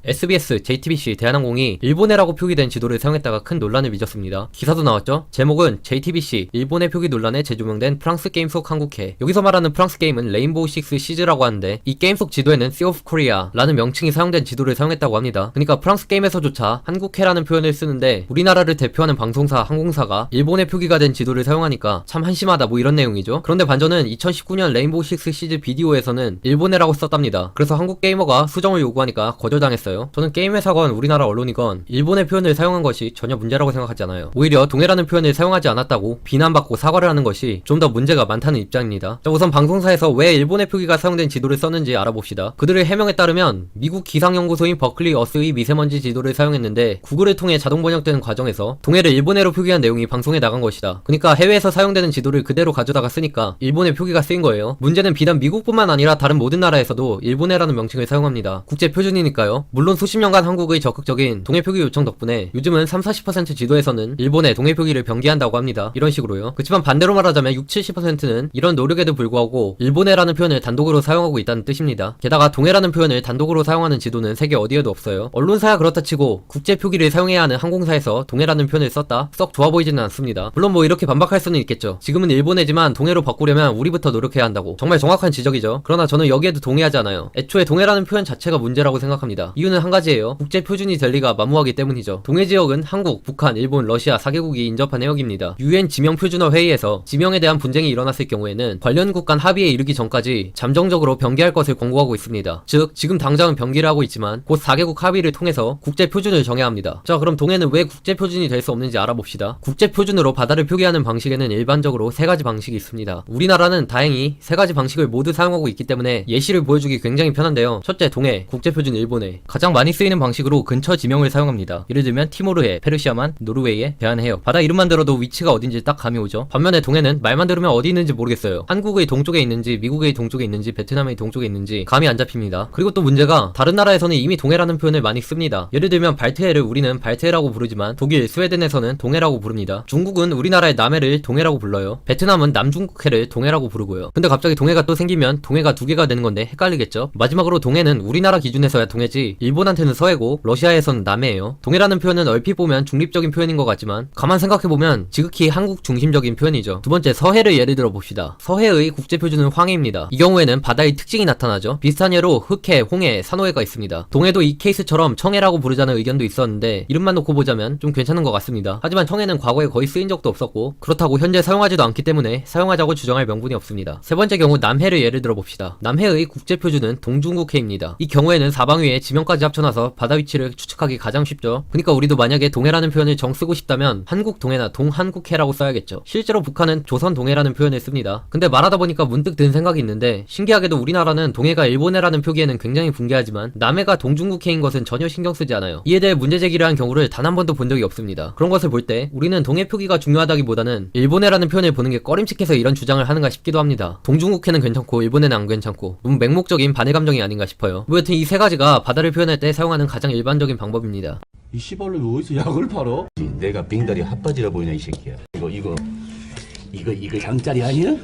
SBS, JTBC, 대한항공이 일본해라고 표기된 지도를 사용했다가 큰 논란을 빚었습니다. 기사도 나왔죠? 제목은 JTBC, 일본해 표기 논란에 재조명된 프랑스 게임 속 한국해. 여기서 말하는 프랑스 게임은 레인보우 식스 시즈라고 하는데 이 게임 속 지도에는 Sea of Korea라는 명칭이 사용된 지도를 사용했다고 합니다. 그러니까 프랑스 게임에서조차 한국해라는 표현을 쓰는데 우리나라를 대표하는 방송사, 항공사가 일본해 표기가 된 지도를 사용하니까 참 한심하다 뭐 이런 내용이죠. 그런데 반전은 2019년 레인보우 식스 시즈 비디오에서는 일본해라고 썼답니다. 그래서 한국 게이머가 수정을 요구하니까 거절당했어요. 저는 게임 회사건 우리나라 언론이건 일본의 표현을 사용한 것이 전혀 문제라고 생각하지 않아요. 오히려 동해라는 표현을 사용하지 않았다고 비난받고 사과를 하는 것이 좀 더 문제가 많다는 입장입니다. 자, 우선 방송사에서 왜 일본의 표기가 사용된 지도를 썼는지 알아봅시다. 그들의 해명에 따르면 미국 기상연구소인 버클리 어스의 미세먼지 지도를 사용했는데 구글을 통해 자동 번역되는 과정에서 동해를 일본해로 표기한 내용이 방송에 나간 것이다. 그러니까 해외에서 사용되는 지도를 그대로 가져다가 쓰니까 일본의 표기가 쓰인 거예요. 문제는 비단 미국뿐만 아니라 다른 모든 나라에서도 일본해라는 명칭을 사용합니다. 국제 표준이니까요. 물론 수십 년간 한국의 적극적인 동해 표기 요청 덕분에 요즘은 30-40% 지도에서는 일본의 동해 표기를 병기한다고 합니다. 이런 식으로요. 그렇지만 반대로 말하자면 60-70%는 이런 노력에도 불구하고 일본해라는 표현을 단독으로 사용하고 있다는 뜻입니다. 게다가 동해라는 표현을 단독으로 사용하는 지도는 세계 어디에도 없어요. 언론사야 그렇다 치고 국제 표기를 사용해야 하는 항공사에서 동해라는 표현을 썼다? 썩 좋아 보이지는 않습니다. 물론 뭐 이렇게 반박할 수는 있겠죠. 지금은 일본해지만 동해로 바꾸려면 우리부터 노력해야 한다고. 정말 정확한 지적이죠. 그러나 저는 여기에도 동의하지 않아요. 애초에 동해라는 표현 자체가 문제라고 생각합니다. 이유는 한 가지예요. 국제 표준이 될 리가 만무하기 때문이죠. 동해 지역은 한국, 북한, 일본, 러시아 4개국이 인접한 해역입니다. UN 지명 표준화 회의에서 지명에 대한 분쟁이 일어났을 경우에는 관련국 간 합의에 이르기 전까지 잠정적으로 병기할 것을 권고하고 있습니다. 즉 지금 당장은 병기를 하고 있지만 곧 4개국 합의를 통해서 국제 표준을 정해야 합니다. 자, 그럼 동해는 왜 국제 표준이 될 수 없는지 알아봅시다. 국제 표준으로 바다를 표기하는 방식에는 일반적으로 3가지 방식이 있습니다. 우리나라는 다행히 3가지 방식을 모두 사용하고 있기 때문에 예시를 보여주기 굉장히 편한데요. 첫째, 동해, 국제 표준 일본해. 가장 많이 쓰이는 방식으로 근처 지명을 사용합니다. 예를 들면 티모르해, 페르시아만, 노르웨이의 대한해역. 바다 이름만 들어도 위치가 어딘지 딱 감이 오죠. 반면에 동해는 말만 들으면 어디 있는지 모르겠어요. 한국의 동쪽에 있는지 미국의 동쪽에 있는지 베트남의 동쪽에 있는지 감이 안 잡힙니다. 그리고 또 문제가 다른 나라에서는 이미 동해라는 표현을 많이 씁니다. 예를 들면 발트해를 우리는 발트해라고 부르지만 독일, 스웨덴에서는 동해라고 부릅니다. 중국은 우리나라의 남해를 동해라고 불러요. 베트남은 남중국해를 동해라고 부르고요. 근데 갑자기 동해가 또 생기면 동해가 2개가 되는 건데 헷갈리겠죠? 마지막으로 동해는 우리나라 기준에서야 동해지 일본한테는 서해고 러시아에서는 남해예요. 동해라는 표현은 얼핏 보면 중립적인 표현인 것 같지만 가만 생각해보면 지극히 한국 중심적인 표현이죠. 두 번째, 서해를 예를 들어 봅시다. 서해의 국제표준은 황해입니다. 이 경우에는 바다의 특징이 나타나죠. 비슷한 예로 흑해, 홍해, 산호해가 있습니다. 동해도 이 케이스처럼 청해라고 부르자는 의견도 있었는데 이름만 놓고 보자면 좀 괜찮은 것 같습니다. 하지만 청해는 과거에 거의 쓰인 적도 없었고 그렇다고 현재 사용하지도 않기 때문에 사용하자고 주장할 명분이 없습니다. 세 번째 경우 남해를 예를 들어 봅시다. 남해의 국제표준은 동중국해입니다. 이 경우에는 사방 위에 지명까지 합쳐놔서 바다 위치를 추측하기 가장 쉽죠. 그러니까 우리도 만약에 동해라는 표현을 정 쓰고 싶다면 한국 동해나 동한국해라고 써야겠죠. 실제로 북한은 조선 동해라는 표현을 씁니다. 근데 말하다 보니까 문득 든 생각이 있는데 신기하게도 우리나라는 동해가 일본해라는 표기에는 굉장히 붕괴하지만 남해가 동중국해인 것은 전혀 신경 쓰지 않아요. 이에 대해 문제 제기를 한 경우를 단 한 번도 본 적이 없습니다. 그런 것을 볼 때 우리는 동해 표기가 중요하다기보다는 일본해라는 표현을 보는 게 꺼림칙해서 이런 주장을 하는가 싶기도 합니다. 동중국해는 괜찮고 일본해는 안 괜찮고 너무 맹목적인 반의 감정이 아닌가 싶어요. 뭐 여튼 이 3가지가 바다를 표현할 때 사용하는 가장 일반적인 방법입니다. 이 씨발로 어디서 약을 팔어? 내가 빙다리 핫바지라 보이냐 이 새끼야. 이거 장짜리 아니야?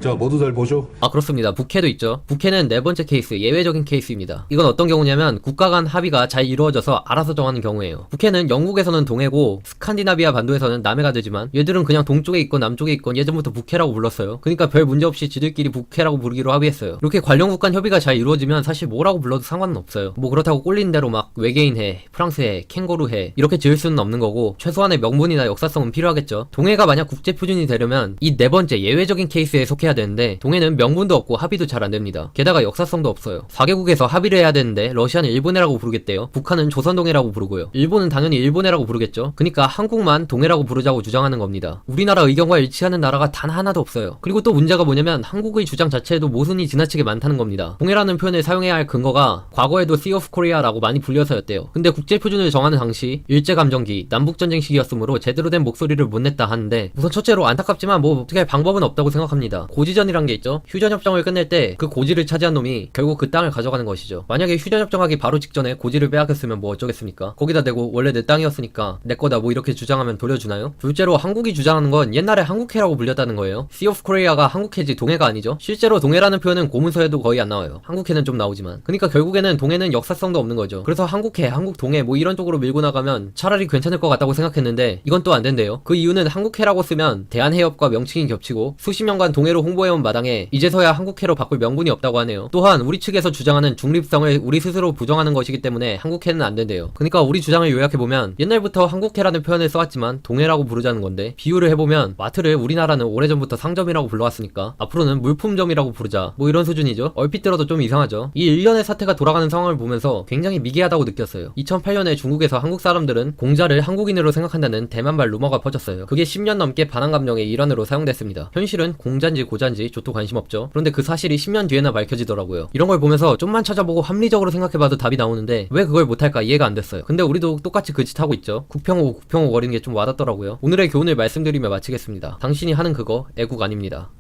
자, 모두들 보쇼. 아, 그렇습니다. 북해도 있죠. 북해는 4번째 케이스, 예외적인 케이스입니다. 이건 어떤 경우냐면 국가 간 합의가 잘 이루어져서 알아서 정하는 경우예요. 북해는 영국에서는 동해고 스칸디나비아 반도에서는 남해가 되지만 얘들은 그냥 동쪽에 있건 남쪽에 있건 예전부터 북해라고 불렀어요. 그러니까 별 문제 없이 지들끼리 북해라고 부르기로 합의했어요. 이렇게 관련국 간 협의가 잘 이루어지면 사실 뭐라고 불러도 상관은 없어요. 뭐 그렇다고 꼴리는 대로 막 외계인해, 프랑스해, 캥거루해 이렇게 지을 수는 없는 거고 최소한의 명분이나 역사성은 필요하겠죠. 동해가 만약 국제표준이 되려면 이 4번째 예외적인 케이스에 속해야 되는데 동해는 명분도 없고 합의도 잘 안됩니다. 게다가 역사성도 없어요. 4개국에서 합의를 해야 되는데 러시아는 일본해라고 부르겠대요. 북한은 조선동해라고 부르고요. 일본은 당연히 일본해라고 부르겠죠. 그러니까 한국만 동해라고 부르자고 주장하는 겁니다. 우리나라 의견과 일치하는 나라가 단 하나도 없어요. 그리고 또 문제가 뭐냐면 한국의 주장 자체에도 모순이 지나치게 많다는 겁니다. 동해라는 표현을 사용해야 할 근거가 과거에도 Sea of Korea라고 많이 불려서였대요. 근데 국제표준을 정하는 당시 일제감정기, 남북전쟁 시기였으므로 제대로 된 목소리를 못 냈다 하는데 우선 첫째로 안타깝지만 뭐 어떻게 할 방법은 없다고 생각합니다. 겁니다. 고지전이란 게 있죠. 휴전협정을 끝낼 때 그 고지를 차지한 놈이 결국 그 땅을 가져가는 것이죠. 만약에 휴전협정하기 바로 직전에 고지를 빼앗겼으면 뭐 어쩌겠습니까? 거기다 대고 원래 내 땅이었으니까 내 거다 뭐 이렇게 주장하면 돌려주나요? 둘째로 한국이 주장하는 건 옛날에 한국해라고 불렸다는 거예요. Sea of Korea가 한국해지 동해가 아니죠. 실제로 동해라는 표현은 고문서에도 거의 안 나와요. 한국해는 좀 나오지만. 그러니까 결국에는 동해는 역사성도 없는 거죠. 그래서 한국해, 한국동해 뭐 이런 쪽으로 밀고 나가면 차라리 괜찮을 것 같다고 생각했는데 이건 또 안 된대요. 그 이유는 한국해라고 쓰면 대한해협과 명칭이 겹치고 수십 년간 동해로 홍보해온 마당에 이제서야 한국해로 바꿀 명분이 없다고 하네요. 또한 우리 측에서 주장하는 중립성을 우리 스스로 부정하는 것이기 때문에 한국해는 안 된대요. 그러니까 우리 주장을 요약해보면 옛날부터 한국해라는 표현을 써왔지만 동해라고 부르자는 건데 비유를 해보면 마트를 우리나라는 오래전부터 상점이라고 불러왔으니까 앞으로는 물품점이라고 부르자 뭐 이런 수준이죠. 얼핏 들어도 좀 이상하죠. 이 일련의 사태가 돌아가는 상황을 보면서 굉장히 미개하다고 느꼈어요. 2008년에 중국에서 한국 사람들은 공자를 한국인으로 생각한다는 대만발 루머가 퍼졌어요. 그게 10년 넘게 반항 감정의 일환으로 사용됐습니다. 현실은 공자인지 고자인지 저도 관심 없죠. 그런데 그 사실이 10년 뒤에나 밝혀지더라고요. 이런 걸 보면서 좀만 찾아보고 합리적으로 생각해봐도 답이 나오는데 왜 그걸 못할까 이해가 안 됐어요. 근데 우리도 똑같이 그 짓 하고 있죠. 국평호 거리는 게 좀 와닿더라고요. 오늘의 교훈을 말씀드리며 마치겠습니다. 당신이 하는 그거 애국 아닙니다.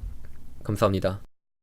감사합니다.